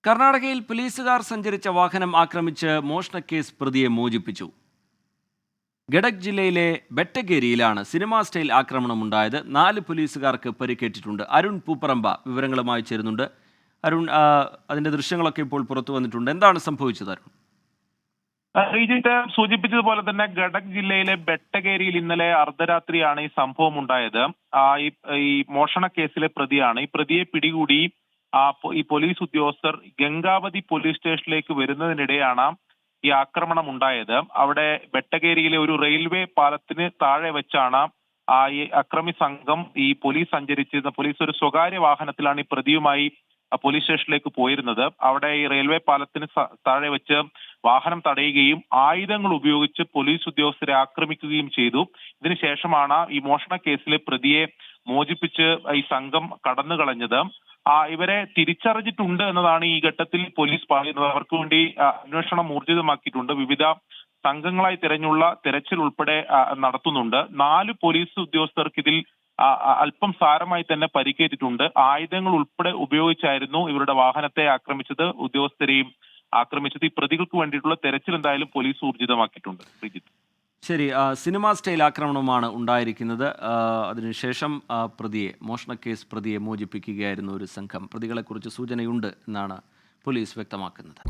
കർണാടകയിൽ പോലീസുകാർ സഞ്ചരിച്ച വാഹനം ആക്രമിച്ച് മോഷണക്കേസ് പ്രതിയെ മോചിപ്പിച്ചു. ഗഡക് ജില്ലയിലെ ബെട്ടഗേരിയിലാണ് സിനിമാ സ്റ്റൈൽ ആക്രമണമുണ്ടായത്. 4 പോലീസുകാർക്ക് പരിക്കേറ്റിട്ടുണ്ട്. അരുൺ പൂപ്പറമ്പ വിവരങ്ങളുമായി ചേരുന്നുണ്ട്. അരുൺ, അതിന്റെ ദൃശ്യങ്ങളൊക്കെ ഇപ്പോൾ പുറത്തു വന്നിട്ടുണ്ട്. എന്താണ് സംഭവിച്ചത് അരുൺ? ശ്രീജിത്ത് സൂചിപ്പിച്ചതുപോലെ തന്നെ ഗഡക് ജില്ലയിലെ ബെട്ടഗേരിയിൽ ഇന്നലെ അർദ്ധരാത്രിയാണ് ഈ സംഭവം ഉണ്ടായത്. ഈ മോഷണ കേസിലെ പ്രതിയാണ്. ഈ പ്രതിയെ പിടികൂടി ഈ പോലീസ് ഉദ്യോഗസ്ഥർ ഗംഗാവതി പോലീസ് സ്റ്റേഷനിലേക്ക് വരുന്നതിനിടെയാണ് ഈ ആക്രമണം ഉണ്ടായത്. അവിടെ ബെട്ടഗേരിയിലെ ഒരു റെയിൽവേ പാലത്തിന് താഴെ വെച്ചാണ് ഈ അക്രമി സംഘം ഈ പോലീസ് സഞ്ചരിച്ചിരുന്ന ഒരു സ്വകാര്യ വാഹനത്തിലാണ് ഈ പ്രതിയുമായി പോലീസ് സ്റ്റേഷനിലേക്ക് പോയിരുന്നത്. അവിടെ ഈ റെയിൽവേ പാലത്തിന് താഴെ വെച്ച് വാഹനം തടയുകയും ആയുധങ്ങൾ ഉപയോഗിച്ച് പോലീസ് ഉദ്യോഗസ്ഥരെ ആക്രമിക്കുകയും ചെയ്തു. ഇതിനുശേഷമാണ് ഈ മോഷണ കേസിലെ പ്രതിയെ മോചിപ്പിച്ച് ഈ സംഘം കടന്നു കളഞ്ഞത്. ഇവരെ തിരിച്ചറിഞ്ഞിട്ടുണ്ട് എന്നതാണ് ഈ ഘട്ടത്തിൽ പോലീസ് പറയുന്നത്. അവർക്ക് വേണ്ടി അന്വേഷണം ഊർജിതമാക്കിയിട്ടുണ്ട്. വിവിധ സംഘങ്ങളായി തിരഞ്ഞുള്ള തെരച്ചിൽ ഉൾപ്പെടെ നടത്തുന്നുണ്ട്. 4 പോലീസ് ഉദ്യോഗസ്ഥർക്ക് ഇതിൽ അല്പം സാരമായി തന്നെ പരിക്കേറ്റിട്ടുണ്ട്. ആയുധങ്ങൾ ഉൾപ്പെടെ ഉപയോഗിച്ചായിരുന്നു ഇവരുടെ വാഹനത്തെ ആക്രമിച്ചത്, ഉദ്യോഗസ്ഥരെയും ആക്രമിച്ചത്. ഈ പ്രതികൾക്ക് വേണ്ടിയിട്ടുള്ള തെരച്ചിൽ എന്തായാലും പോലീസ് ഊർജിതമാക്കിയിട്ടുണ്ട്. ശരി, സിനിമാ സ്റ്റൈൽ ആക്രമണമാണ് ഉണ്ടായിരിക്കുന്നത്. അതിനുശേഷം മോഷണക്കേസ് പ്രതിയെ മോചിപ്പിക്കുകയായിരുന്നു ഒരു സംഘം. പ്രതികളെക്കുറിച്ച് സൂചനയുണ്ട് എന്നാണ് പോലീസ് വ്യക്തമാക്കുന്നത്.